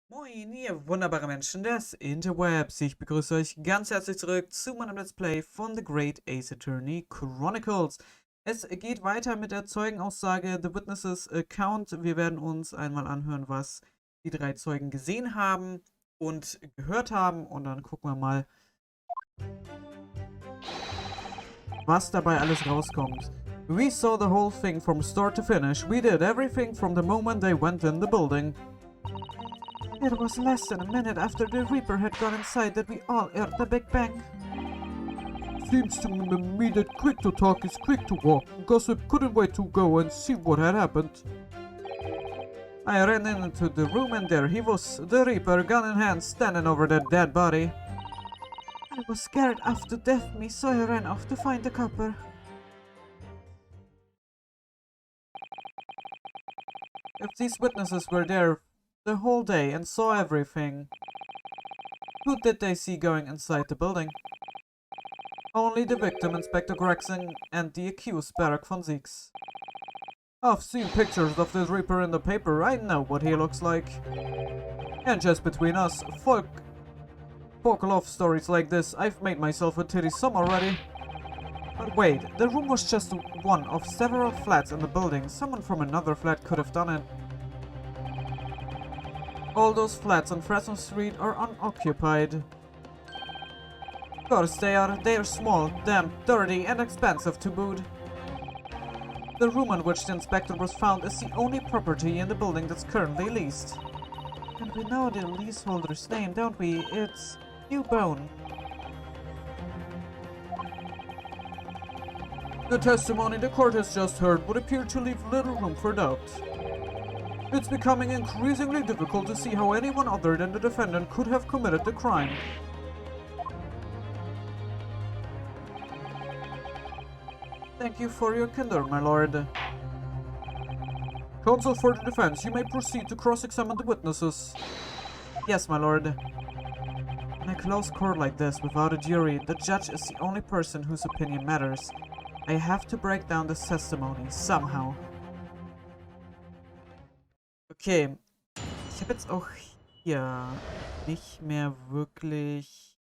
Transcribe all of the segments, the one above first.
Moin, ihr wunderbare Menschen des Interwebs. Ich begrüße euch ganz herzlich zurück zu meinem Let's Play von The Great Ace-Attorney Chronicles. Es geht weiter mit der Zeugenaussage The Witnesses Account. Wir werden uns einmal anhören, was die drei Zeugen gesehen haben und gehört haben. Und dann gucken wir mal, was dabei alles rauskommt. We saw the whole thing from start to finish. We did everything from the moment they went in the building. It was less than a minute after the Reaper had gone inside that we all heard the Big Bang. Seems to me that quick to talk is quick to walk. Gossip couldn't wait to go and see what had happened. I ran into the room and there he was, the Reaper, gun in hand, standing over that dead body. I was scared half to death me, so I ran off to find the copper. If these witnesses were there the whole day and saw everything, who did they see going inside the building? Only the victim, Inspector Gregson, and the accused, Barak von Zieks. I've seen pictures of this Reaper in the paper. I know what he looks like. And just between us, folk love stories like this, I've made myself a titty some already. But wait, the room was just one of several flats in the building. Someone from another flat could have done it. All those flats on Fresno Street are unoccupied. Of course they are small, damp, dirty, and expensive to boot. The room in which the inspector was found is the only property in the building that's currently leased. And we know the leaseholder's name, don't we? It's Hugh Bone. The testimony the court has just heard would appear to leave little room for doubt. It's becoming increasingly difficult to see how anyone other than the defendant could have committed the crime. Thank you for your candor, my lord. Counsel for the defense, you may proceed to cross-examine the witnesses. Yes, my lord. In a close court like this, without a jury, the judge is the only person whose opinion matters. I have to break down this testimony, somehow. Okay, ich habe jetzt auch hier nicht mehr wirklich...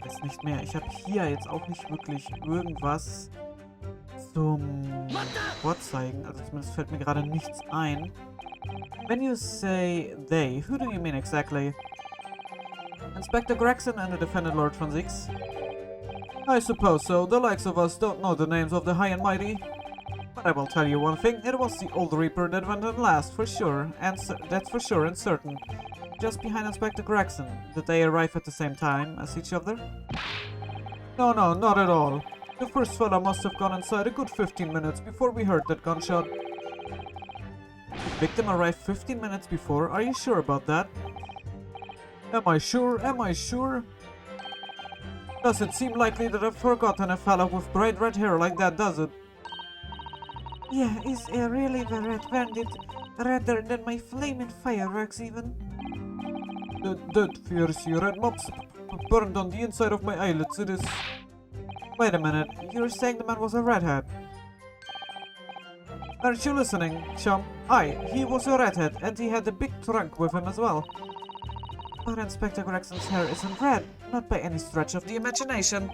ist nicht mehr. Ich habe hier jetzt auch nicht wirklich irgendwas zum Vorzeigen. Also zumindest fällt mir gerade nichts ein. When you say they, who do you mean exactly? Inspector Gregson and the defendant Lord von Zieks? I suppose so. The likes of us don't know the names of the high and mighty. But I will tell you one thing, it was the old Reaper that went in last, for sure, and that's for sure and certain. Just behind Inspector Gregson. Did they arrive at the same time as each other? No, not at all. The first fella must have gone inside a good 15 minutes before we heard that gunshot. The victim arrived 15 minutes before, are you sure about that? Am I sure? Am I sure? Does it seem likely that I've forgotten a fella with bright red hair like that, does it? Yeah, is a really the red bandit, redder than my flaming fireworks even. That fierce red mops burned on the inside of my eyelids, it is. Wait a minute, you're saying the man was a redhead? Aren't you listening, chum? Aye, he was a redhead, and he had a big trunk with him as well. But Inspector Gregson's hair isn't red, not by any stretch of the imagination.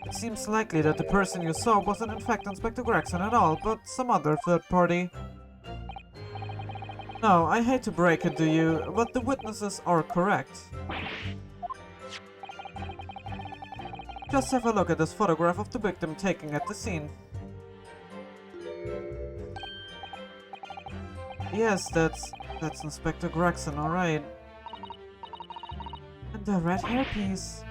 It seems likely that the person you saw wasn't in fact Inspector Gregson at all, but some other third party. No, I hate to break it to you, but the witnesses are correct. Just have a look at this photograph of the victim taken at the scene. Yes, that's Inspector Gregson, alright. And the red hairpiece.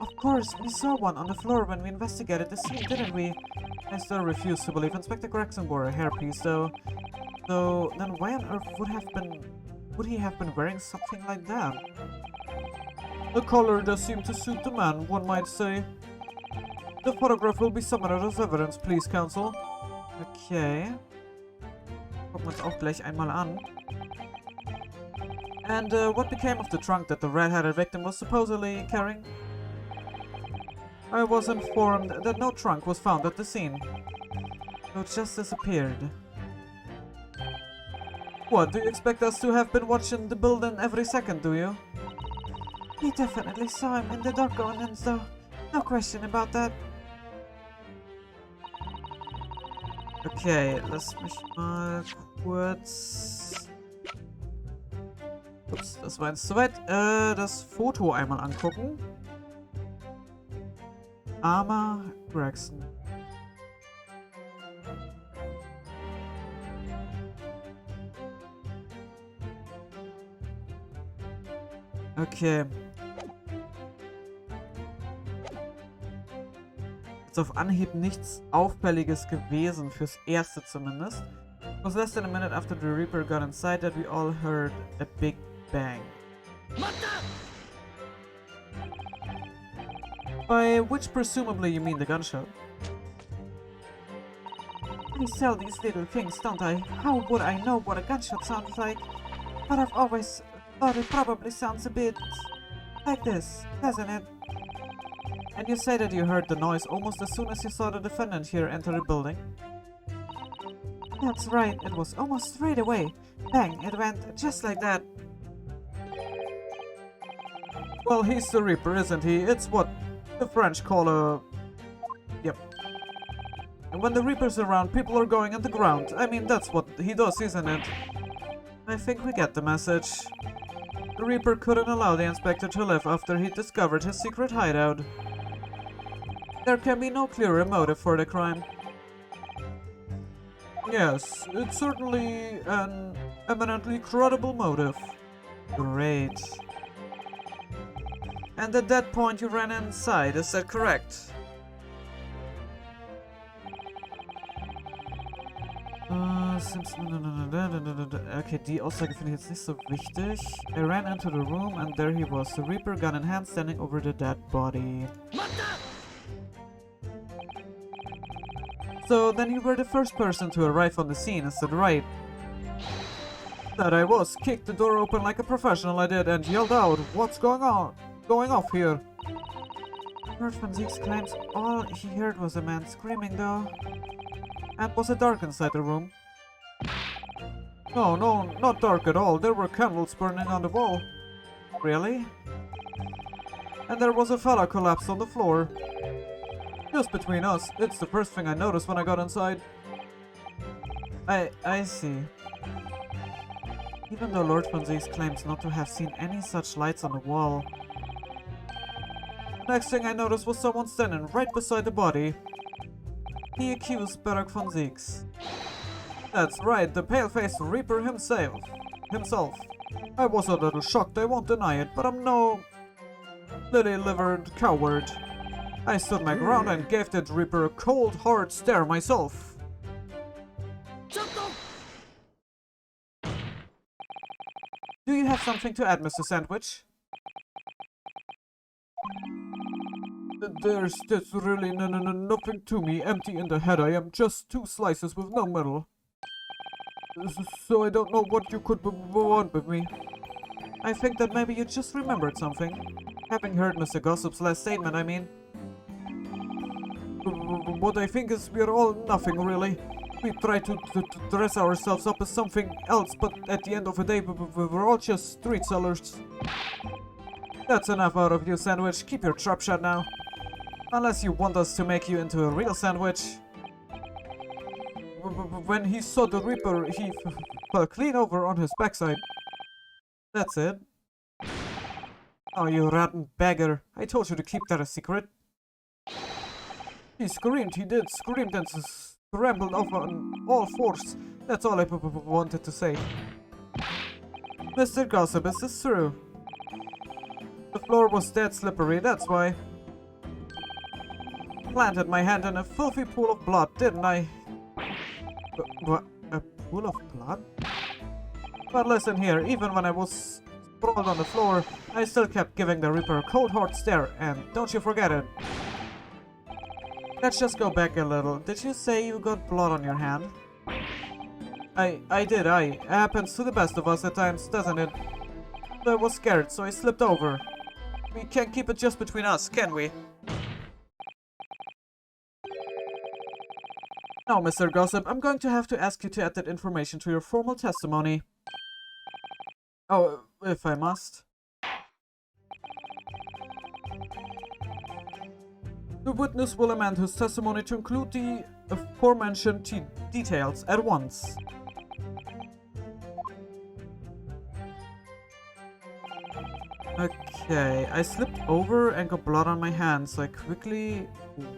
Of course, we saw one on the floor when we investigated the scene, didn't we? I still refuse to believe Inspector Gregson wore a hairpiece, though. So then why on earth would he have been wearing something like that? The color does seem to suit the man, one might say. The photograph will be submitted as evidence, please, counsel. Okay. Gucken wir uns auch gleich einmal an. And what became of the trunk that the red-headed victim was supposedly carrying? I was informed that no trunk was found at the scene. So it just disappeared. What, do you expect us to have been watching the building every second, do you? We definitely saw him in the dark going in, so no question about that. Okay, lass mich mal kurz... Ups, das war jetzt zu weit. Das Foto einmal angucken. Arma Gregson. Okay. Ist auf Anhieb nichts Auffälliges gewesen, fürs Erste zumindest. It was less than a minute after the Reaper got inside that we all heard a big bang. By which presumably you mean the gunshot. We sell these little things, don't I? How would I know what a gunshot sounds like? But I've always thought it probably sounds a bit like this, doesn't it? And you say that you heard the noise almost as soon as you saw the defendant here enter the building? That's right, it was almost straight away. Bang, it went just like that. Well, he's the Reaper, isn't he? It's what the French call a... Yep. And when the Reaper's around, people are going underground. I mean, that's what he does, isn't it? I think we get the message. The Reaper couldn't allow the Inspector to live after he discovered his secret hideout. There can be no clearer motive for the crime. Yes, it's certainly an eminently credible motive. Great. And at that point you ran inside, is that correct? Okay, die Aussage finde ich jetzt nicht so wichtig. I ran into the room and there he was, the Reaper, gun in hand, standing over the dead body. So then you were the first person to arrive on the scene, is that right? That I was. Kicked the door open like a professional I did and yelled out, "What's going on? Going off here?" Lord Van Zieks claims all he heard was a man screaming though. And was it dark inside the room? No, not dark at all. There were candles burning on the wall. Really? And there was a fella collapsed on the floor. Just between us, it's the first thing I noticed when I got inside. I see. Even though Lord Van Zieks claims not to have seen any such lights on the wall. The next thing I noticed was someone standing right beside the body. He accused Barak Van Zieks. That's right, the pale-faced Reaper himself. I was a little shocked, I won't deny it, but I'm no lily-livered coward. I stood my ground and gave that Reaper a cold, hard stare myself. Do you have something to add, Mr. Sandwich? There's really nothing to me. Empty in the head I am, just 2 slices with no middle. So I don't know what you could want with me. I think that maybe you just remembered something. Having heard Mr. Gossip's last statement, I mean. What I think is we're all nothing, really. We try to dress ourselves up as something else, but at the end of the day, we're all just street sellers. That's enough out of you, Sandwich. Keep your trap shut now. Unless you want us to make you into a real sandwich. When he saw the Reaper, he fell clean over on his backside. That's it. Oh, you rotten beggar. I told you to keep that a secret. He screamed, he did. Screamed and scrambled off on all fours. That's all I wanted to say. Mr. Gossip, is this true? The floor was dead slippery, that's why. Planted my hand in a filthy pool of blood, didn't I? What? A pool of blood? But listen here, even when I was sprawled on the floor, I still kept giving the Reaper a cold hard stare, and don't you forget it. Let's just go back a little. Did you say you got blood on your hand? I did. It happens to the best of us at times, doesn't it? I was scared, so I slipped over. We can't keep it just between us, can we? Now, Mr. Gossip, I'm going to have to ask you to add that information to your formal testimony. Oh, if I must. The witness will amend his testimony to include the aforementioned details at once. Okay, I slipped over and got blood on my hands, so I quickly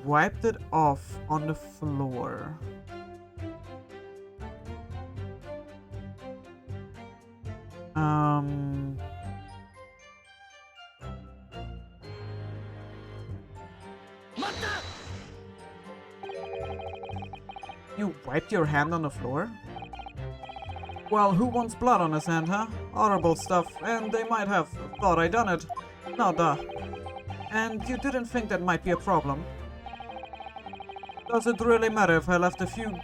wiped it off on the floor. You wiped your hand on the floor? Well, who wants blood on his hand, huh? Horrible stuff, and they might have thought I done it. No, duh. And you didn't think that might be a problem? Does it really matter if I left a few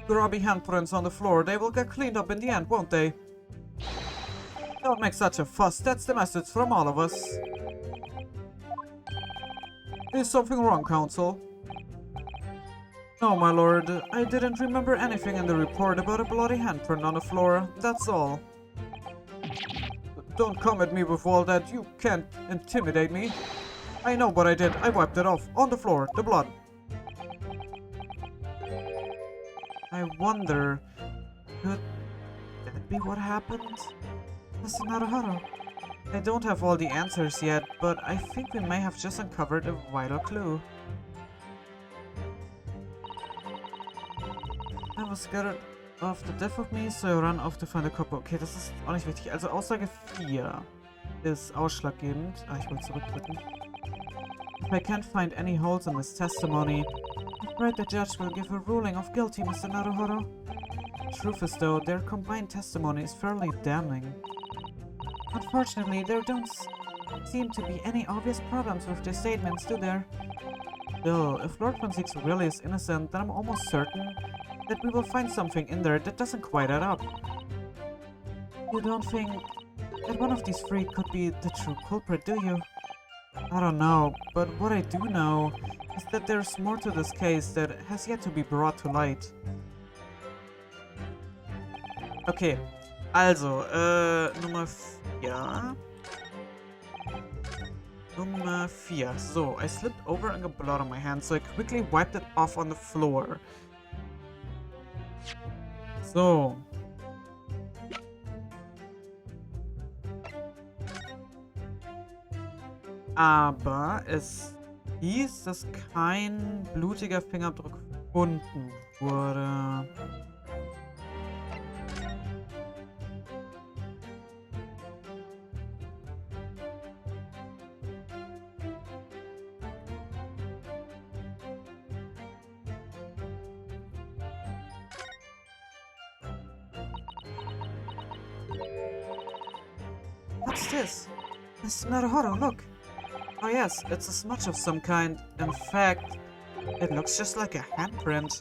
grubby handprints on the floor? They will get cleaned up in the end, won't they? Don't make such a fuss, that's the message from all of us. Is something wrong, counsel? No, my lord, I didn't remember anything in the report about a bloody handprint on the floor, that's all. Don't come at me with all that, you can't intimidate me. I know what I did, I wiped it off, on the floor, the blood. I wonder, could that be what happened? Mr. Naruhodo, I don't have all the answers yet, but I think we may have just uncovered a vital clue. I was scared of the death of me, so I ran off to find a copper. Okay, das ist auch nicht wichtig. Also Aussage 4 ist ausschlaggebend. Ah, ich wollte zurückdrücken. If I can't find any holes in this testimony, I'm afraid the judge will give a ruling of guilty, Mr. Naruhodo. The truth is, though, their combined testimony is fairly damning. Unfortunately, there don't seem to be any obvious problems with their statements, do there? Still, if Lord Fonseca really is innocent, then I'm almost certain that we will find something in there that doesn't quite add up. You don't think that one of these three could be the true culprit, do you? I don't know, but what I do know is that there's more to this case that has yet to be brought to light. Okay, also, Nummer 4. Nummer 4. So, I slipped over and got blood on my hand, so I quickly wiped it off on the floor. So. Aber es hieß, dass kein blutiger Fingerabdruck gefunden wurde. What's this? Mr. Naruhodo, look! Oh yes, it's a smudge of some kind. In fact, it looks just like a handprint.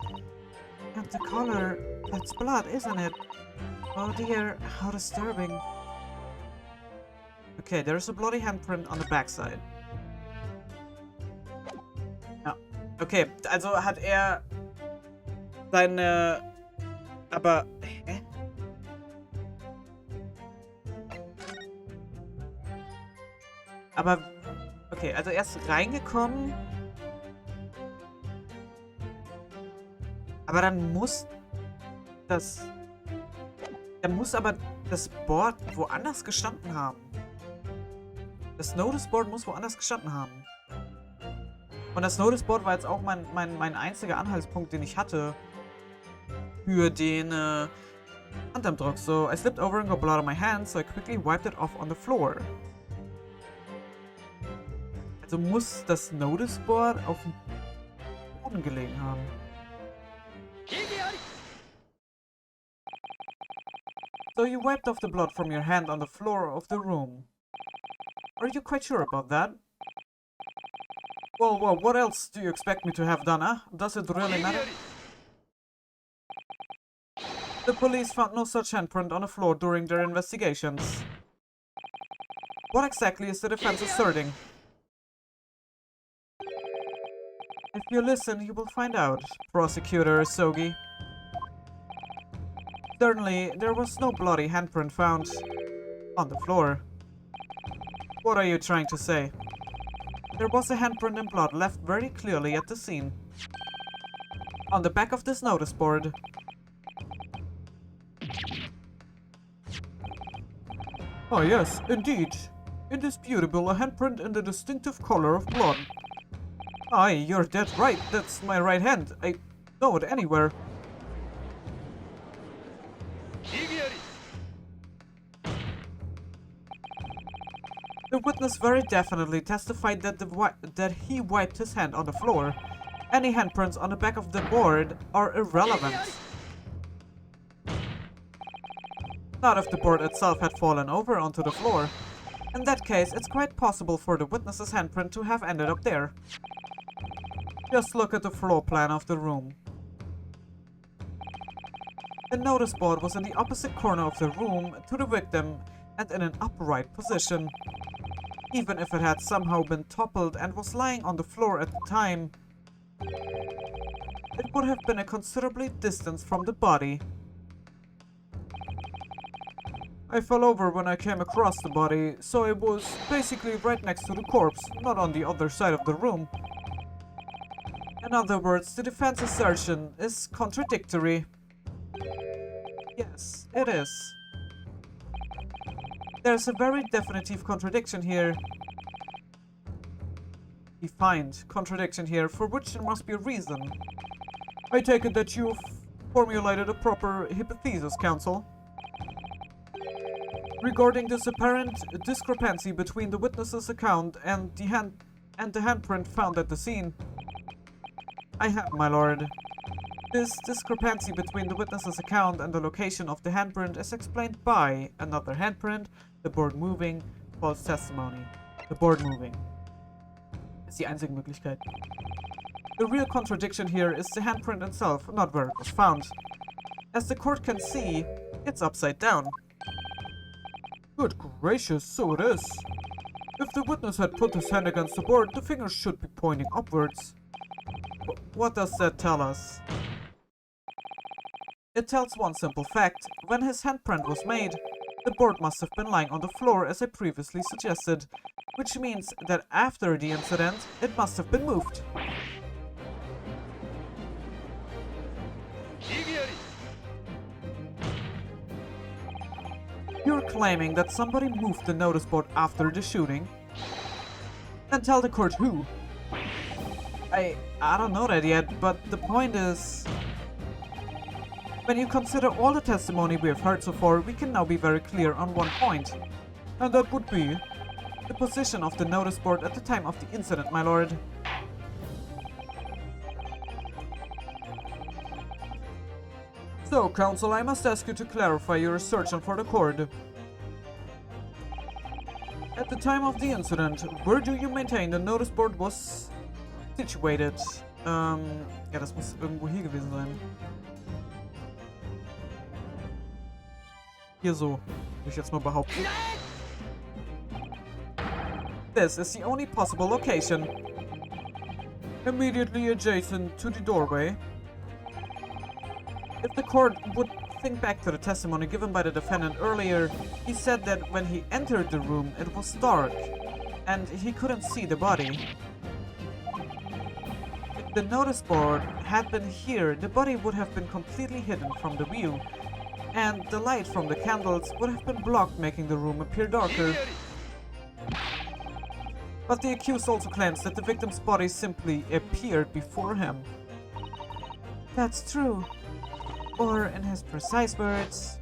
And the color, that's blood, isn't it? Oh dear, how disturbing. Okay, there's a bloody handprint on the backside. Ja, okay, also hat er seine... Aber... Hä? Aber, okay, also er ist reingekommen. Aber dann muss das... Dann muss aber das Board woanders gestanden haben. Das Noticeboard muss woanders gestanden haben. Und das Noticeboard war jetzt auch mein einziger Anhaltspunkt, den ich hatte für den Handabdruck. So, I slipped over and got blood on my hand, so I quickly wiped it off on the floor. Also muss das Noticeboard auf dem Boden gelegen haben. So you wiped off the blood from your hand on the floor of the room. Are you quite sure about that? Well, what else do you expect me to have done, huh? Does it really matter? The police found no such handprint on the floor during their investigations. What exactly is the defense asserting? If you listen, you will find out, Prosecutor Sogi. Certainly, there was no bloody handprint found on the floor. What are you trying to say? There was a handprint in blood left very clearly at the scene. On the back of this notice board. Oh yes, indeed. Indisputable, a handprint in the distinctive color of blood. Aye, you're dead right. That's my right hand. I know it anywhere. The witness very definitely testified that he wiped his hand on the floor. Any handprints on the back of the board are irrelevant. Not if the board itself had fallen over onto the floor. In that case, it's quite possible for the witness's handprint to have ended up there. Just look at the floor plan of the room. The notice board was in the opposite corner of the room to the victim and in an upright position. Even if it had somehow been toppled and was lying on the floor at the time, it would have been a considerably distance from the body. I fell over when I came across the body, so it was basically right next to the corpse, not on the other side of the room. In other words, the defense assertion is contradictory. Yes, it is. There's a very definitive contradiction here. Defined contradiction here, for which there must be a reason. I take it that you've formulated a proper hypothesis, counsel. Regarding this apparent discrepancy between the witness's account and the handprint found at the scene. I have, my lord. This discrepancy between the witness's account and the location of the handprint is explained by another handprint, the board moving, false testimony. The board moving. Ist die einzige Möglichkeit. The real contradiction here is the handprint itself, not where it was found. As the court can see, it's upside down. Good gracious, so it is. If the witness had put his hand against the board, the fingers should be pointing upwards. What does that tell us? It tells one simple fact. When his handprint was made, the board must have been lying on the floor as I previously suggested, which means that after the incident, it must have been moved. You're claiming that somebody moved the notice board after the shooting? Then tell the court who. I don't know that yet, but the point is... When you consider all the testimony we have heard so far, we can now be very clear on one point. And that would be... the position of the notice board at the time of the incident, my lord. So, counsel, I must ask you to clarify your assertion for the court. At the time of the incident, where do you maintain the notice board was situated? Ja, das muss irgendwo hier gewesen sein. Hier so, würde ich jetzt mal behaupten. This is the only possible location. Immediately adjacent to the doorway. If the court would think back to the testimony given by the defendant earlier, he said that when he entered the room it was dark, and he couldn't see the body. If the notice board had been here, the body would have been completely hidden from the view, and the light from the candles would have been blocked, making the room appear darker. But the accused also claims that the victim's body simply appeared before him. That's true. Or, in his precise words...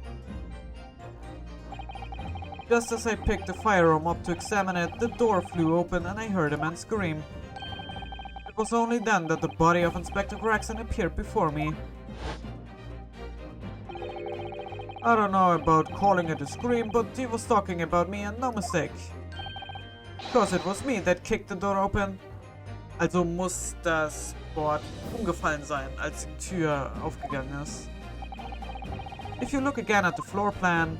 Just as I picked the firearm up to examine it, the door flew open and I heard a man scream. It was only then that the body of Inspector Gregson appeared before me. I don't know about calling it a scream, but he was talking about me and no mistake. Because it was me that kicked the door open. Also muss das Board umgefallen sein, als die Tür aufgegangen ist. If you look again at the floor plan,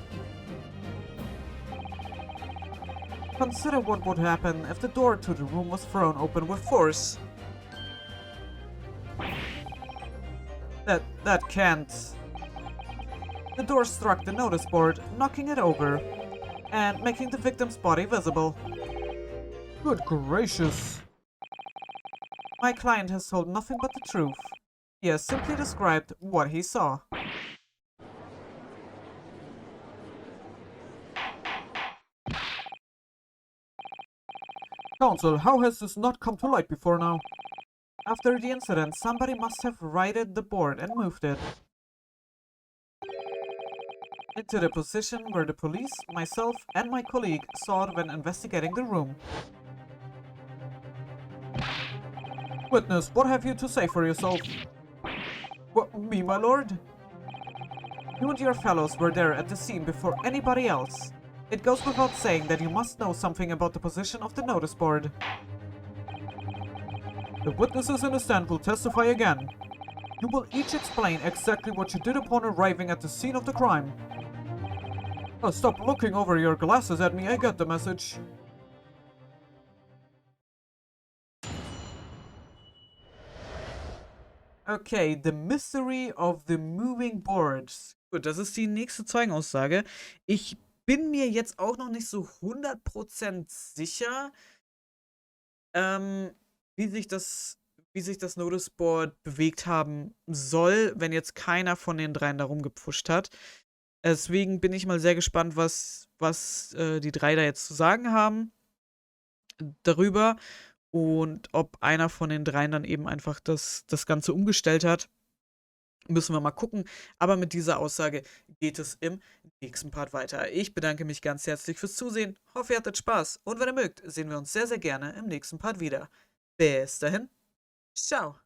consider what would happen if the door to the room was thrown open with force. That can't. The door struck the notice board, knocking it over, and making the victim's body visible. Good gracious. My client has told nothing but the truth. He has simply described what he saw. Counsel, how has this not come to light before now? After the incident, somebody must have righted the board and moved it into the position where the police, myself, and my colleague saw it when investigating the room. Witness, what have you to say for yourself? What, me, my lord? You and your fellows were there at the scene before anybody else. It goes without saying that you must know something about the position of the notice board. The witnesses in the stand will testify again. You will each explain exactly what you did upon arriving at the scene of the crime. Stop looking over your glasses at me, I get the message. Okay, the mystery of the moving boards. Gut, das ist die nächste Zeugenaussage. Ich bin mir jetzt auch noch nicht so 100% sicher, wie sich das Notice Board bewegt haben soll, wenn jetzt keiner von den dreien da rumgepfuscht hat. Deswegen bin ich mal sehr gespannt, was die drei da jetzt zu sagen haben darüber und ob einer von den dreien dann eben einfach das Ganze umgestellt hat. Müssen wir mal gucken. Aber mit dieser Aussage geht es im nächsten Part weiter. Ich bedanke mich ganz herzlich fürs Zusehen. Hoffe, ihr hattet Spaß. Und wenn ihr mögt, sehen wir uns sehr, sehr gerne im nächsten Part wieder. Bis dahin. Ciao.